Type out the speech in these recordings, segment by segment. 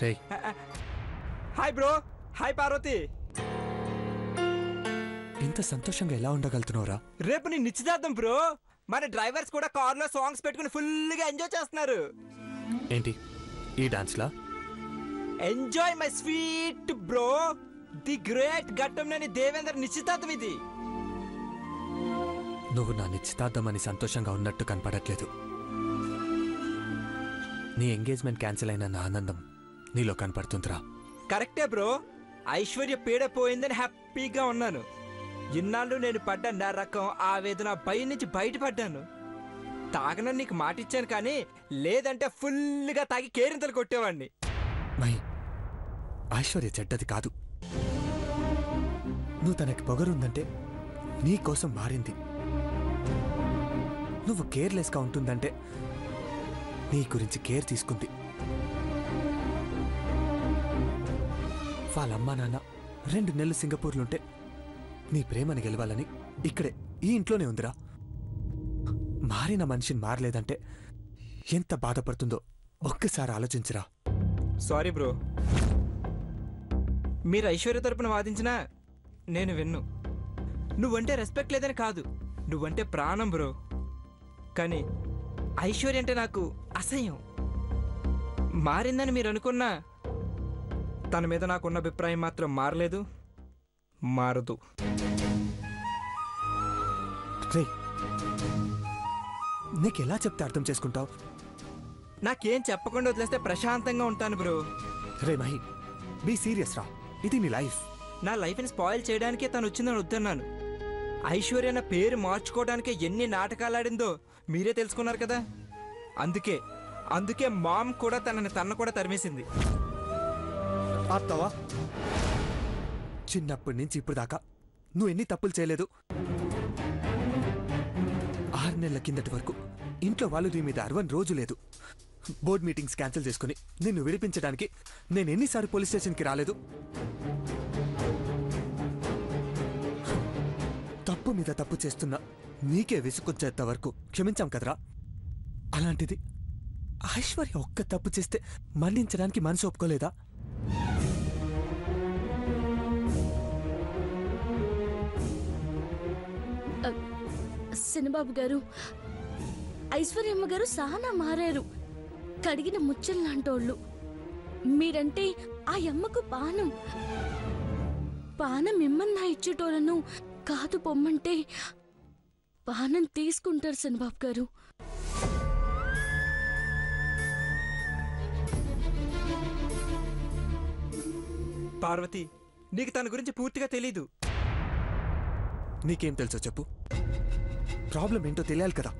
రే hi bro. Hi Parvati. ఇంత సంతోషంగా ఎలా ఉండగలుగుతున్నావురా? రేపు నీ నిశ్చితార్థం బ్రో. మన డ్రైవర్స్ కూడా కార్లో సాంగ్స్ పెట్టుకుని ఫుల్గా ఎంజాయ్ చేస్తున్నారు. ఏంటి ఈ డాన్స్లా? Enjoy my sweet bro. The great Ghattamaneni Devendra నిశ్చితార్థం ఇది. నువ్వు నా నిశ్చితార్థం అని సంతోషంగా ఉన్నట్టు కనపడట్లేదు. నీ ఎంగేజ్మెంట్ క్యాన్సిల్ అయిన నా ఆనందం నీలో కనపడుతుందిరా. కరెక్టే బ్రో. ఐశ్వర్య పీడ పోయిందని హ్యాపీగా ఉన్నాను. ఇన్నాళ్ళు నేను పడ్డ నరకం ఆవేదన భయం నుంచి బయటపడ్డాను. తాగనని నీకు మాట ఇచ్చాను, కానీ లేదంటే ఫుల్గా తాగి కేరింతలు కొట్టేవాడిని. మై ఐశ్వర్య చెడ్డది కాదు. నువ్వు తనకి పొగరుందంటే నీ కోసం మారింది. నువ్వు కేర్లెస్గా ఉంటుందంటే నీ గురించి కేర్ తీసుకుంది. వాళ్ళమ్మా నాన్న 2 నెలలు సింగపూర్లుంటే నీ ప్రేమని గెలవాలని ఇక్కడే ఈ ఇంట్లోనే ఉందిరా. మారిన మనిషిని మారలేదంటే ఎంత బాధపడుతుందో ఒక్కసారి ఆలోచించరా. Sorry bro. మీరు ఐశ్వర్య తరపున వాదించినా నేను విన్ను. నువ్వంటే రెస్పెక్ట్ లేదని కాదు, నువ్వంటే ప్రాణం బ్రో. కానీ ఐశ్వర్య అంటే నాకు అసహ్యం. మారిందని మీరు అనుకున్నా తన మీద నాకున్న అభిప్రాయం మాత్రం మారలేదు, మారదు. రే నీకెలా చెప్తే అర్థం చేసుకుంటావు? నాకేం చెప్పకుండా వదిలేస్తే ప్రశాంతంగా ఉంటాను బ్రో. రే మహి, బీ సీరియస్ రా. ఇది నీ లైఫ్. నా లైఫ్ని స్పాయిల్ చేయడానికే తను వచ్చిందని వద్దన్నాను. ఐశ్వర్య నా పేరు మార్చుకోవడానికే ఎన్ని నాటకాలు ఆడిందో మీరే తెలుసుకున్నారు కదా. అందుకే మామ్ కూడా తన కూడా తరిమేసింది. ఆప్తావా? చిన్నప్పటి నుంచి ఇప్పుడు దాకా నువ్వు ఎన్ని తప్పులు చేయలేదు? 6 నెలల కిందటి వరకు ఇంట్లో వాళ్ళు నీ మీద 60 రోజు లేదు. బోర్డ్ మీటింగ్స్ క్యాన్సిల్ చేసుకుని నిన్ను విడిపించడానికి నేను ఎన్నిసార్లు పోలీస్ స్టేషన్కి రాలేదు? తప్పు మీద తప్పు చేస్తున్నా నీకే విసుకొచ్చేంత వరకు క్షమించాం కదరా. అలాంటిది ఐశ్వర్య ఒక్క తప్పు చేస్తే మన్నించడానికి మనసు ఒప్పుకోలేదా? సినబాబు గారు, ఐశ్వర్యమ్మ గారు చాలా మారారు. కడిగిన ముచ్చల్లాంటోళ్ళు. మీరంటే ఆ అమ్మకు పానం. పానం ఇమ్మన్నా ఇచ్చేటోళ్ళను కాదు పొమ్మంటే పానం తీసుకుంటారు సినబాబు గారు. పార్వతి, నీకు తన గురించి పూర్తిగా తెలీదు. నీకేం తెలుసో చెప్పు. ప్రాబ్లం ఏంటో తెలియాలి కదా.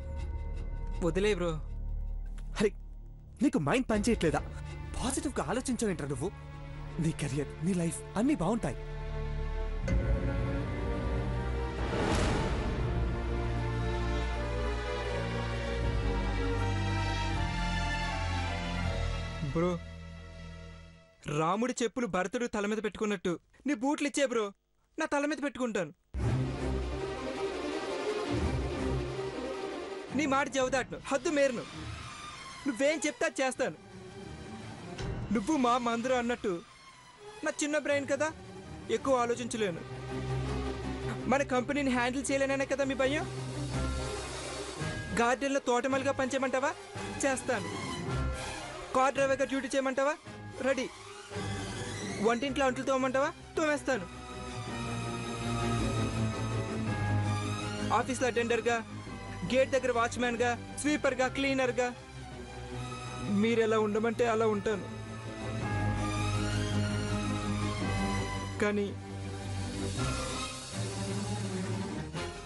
వదిలే బ్రో. హరి, నీకు మైండ్ పనిచేయట్లేదా? పాజిటివ్గా ఆలోచించవేంట్రా నువ్వు? నీ కెరియర్, నీ లైఫ్ అన్నీ బాగుంటాయి. బ్రో, రాముడి చెప్పులు భరతుడు తల మీద పెట్టుకున్నట్టు నీ బూట్లు ఇచ్చే బ్రో నా తల మీద పెట్టుకుంటాను. నీ మాట చెబుతాను, హద్దు మేరును. నువ్వేం చెప్తా చేస్తాను. నువ్వు మా అందరూ అన్నట్టు నా చిన్న బ్రెయిన్ కదా, ఎక్కువ ఆలోచించలేను. మన కంపెనీని హ్యాండిల్ చేయలేననే కదా మీ భయం. గార్డెన్లో తోటమల్లిగా పనిచేయమంటావా? చేస్తాను. కార్ డ్రైవర్గా డ్యూటీ చేయమంటావా? రెడీ. వంటింట్లో అంట్లు తోమంటావా? తోమేస్తాను. ఆఫీస్లో అటెండర్గా, గేట్ దగ్గర వాచ్మ్యాన్గా, స్వీపర్గా, క్లీనర్గా మీరెలా ఉండమంటే అలా ఉంటాను. కానీ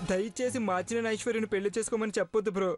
దయచేసి మార్చిన ఐశ్వర్యను పెళ్లి చేసుకోమని చెప్పొద్దు బ్రో.